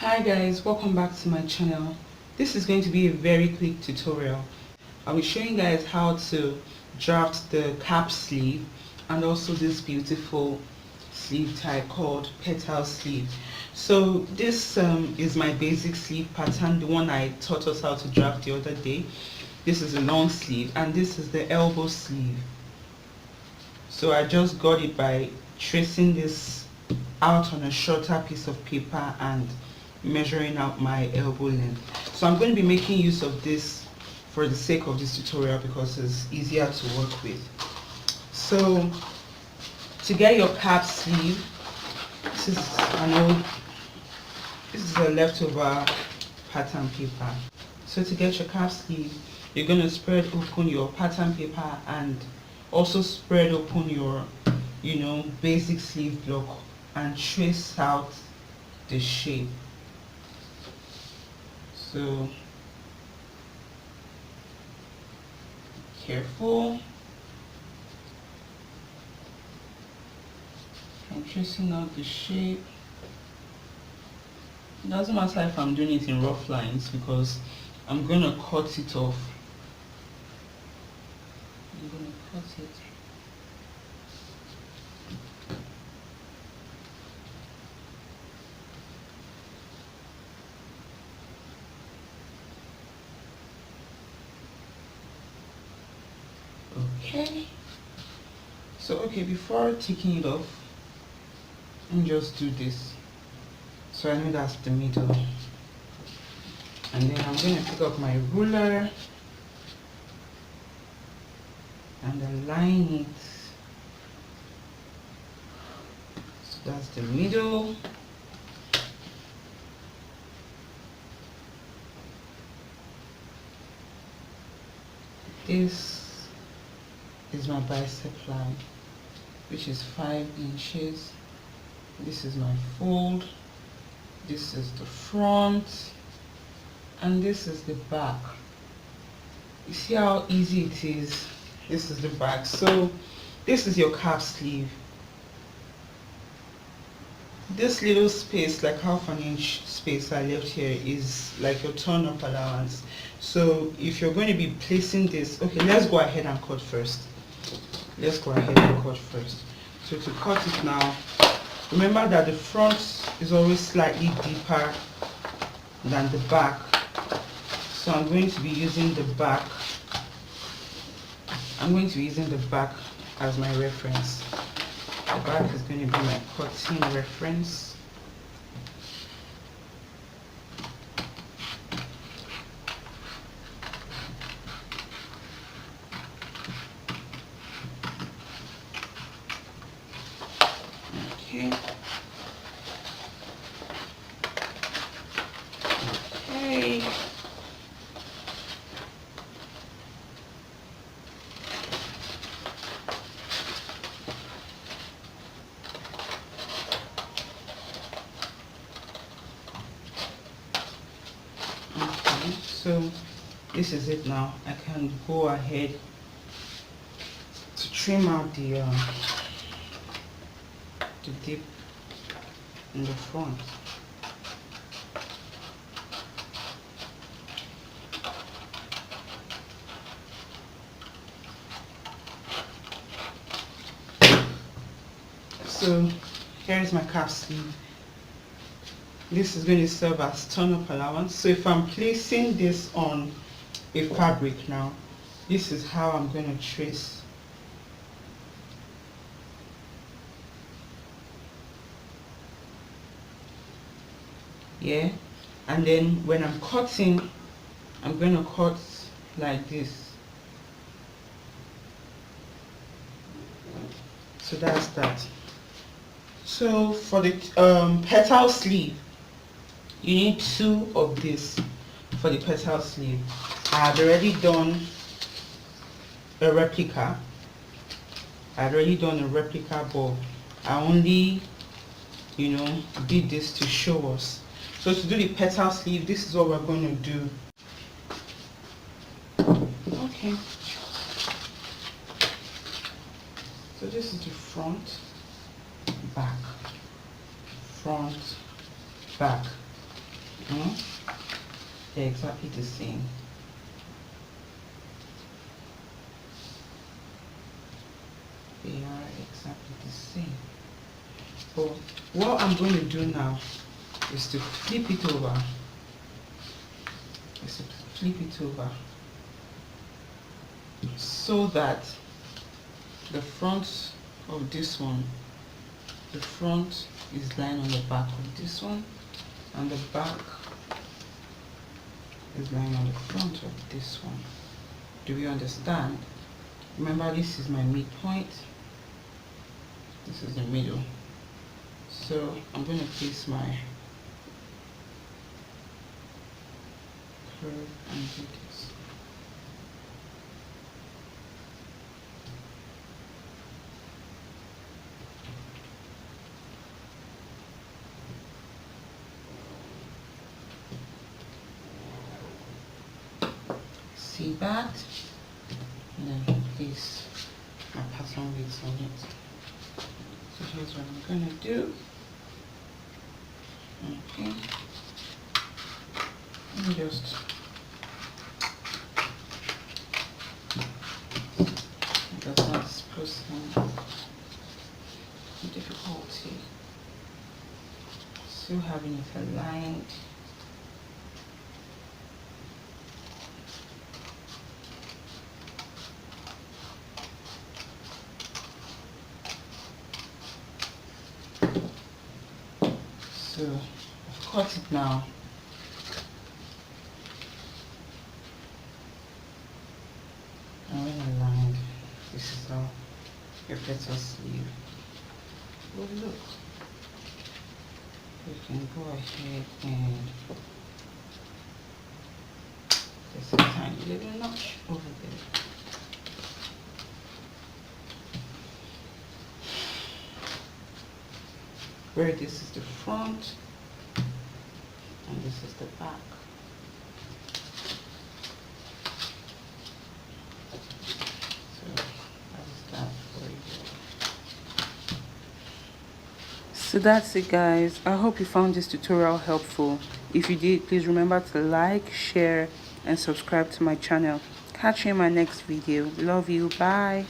Hi guys, welcome back to my channel. This is going to be a very quick tutorial. I'll be showing you guys how to draft the cap sleeve and also this beautiful sleeve type called petal sleeve. So this is my basic sleeve pattern, the one I taught us how to draft the other day. This is a long sleeve and this is the elbow sleeve. So I just got it by tracing this out on a shorter piece of paper and measuring out my elbow length. So I'm going to be making use of this for the sake of this tutorial because it's easier to work with. So to get your cap sleeve, this is a leftover pattern paper. So to get your cap sleeve, you're going to spread open your pattern paper and also spread open your basic sleeve block and trace out the shape. So careful. I'm tracing out the shape. It doesn't matter if I'm doing it in rough lines because I'm going to cut it off. I'm going to cut it. Okay, so before taking it off, let me just do this so I know that's the middle, and then I'm going to pick up my ruler and align it so that's the middle. This is my bicep line, which is 5 inches. This is my fold, this is the front, and this is the back. You see how easy it is? This is the back. So this is your cap sleeve. This little space, like half an inch space I left here, is like your turn up allowance. So if you're going to be placing this, let's go ahead and cut first. So to cut it now, remember that the front is always slightly deeper than the back. So I'm going to be using the back. As my reference. The back is going to be my cutting reference. Okay. So this is it now. I can go ahead to trim out the dip in the front. So here is my cap sleeve. This is going to serve as turn-up allowance. So if I'm placing this on a fabric now, this is how I'm going to trace. Yeah, and then when I'm cutting, I'm going to cut like this. So that's that. So for the petal sleeve, you need 2 of this for the petal sleeve. I had already done a replica. But I only, did this to show us. So to do the petal sleeve, this is what we're going to do. Okay. So this is the front, back, front, back. They're exactly the same. They are exactly the same. But what I'm going to do now is to flip it over. So that the front of this one, the front is lying on the back of this one, and the back is lying on the front of this one. Do we understand? Remember, this is my midpoint. This is the middle. So I'm going to place my curve and do this. See that? And then place my pattern weights on it. So here's what I'm going to do. Okay. Let me just does not pose some difficulty. Still having it aligned. So I've cut it now. And when aligned, this is how your petal sleeve will look. You can go ahead and there's a tiny little notch over there. Where this is the front and this is the back. So that's that for you. So that's it, guys. I hope you found this tutorial helpful. If you did, please remember to like, share and subscribe to my channel. Catch you in my next video. Love you. Bye.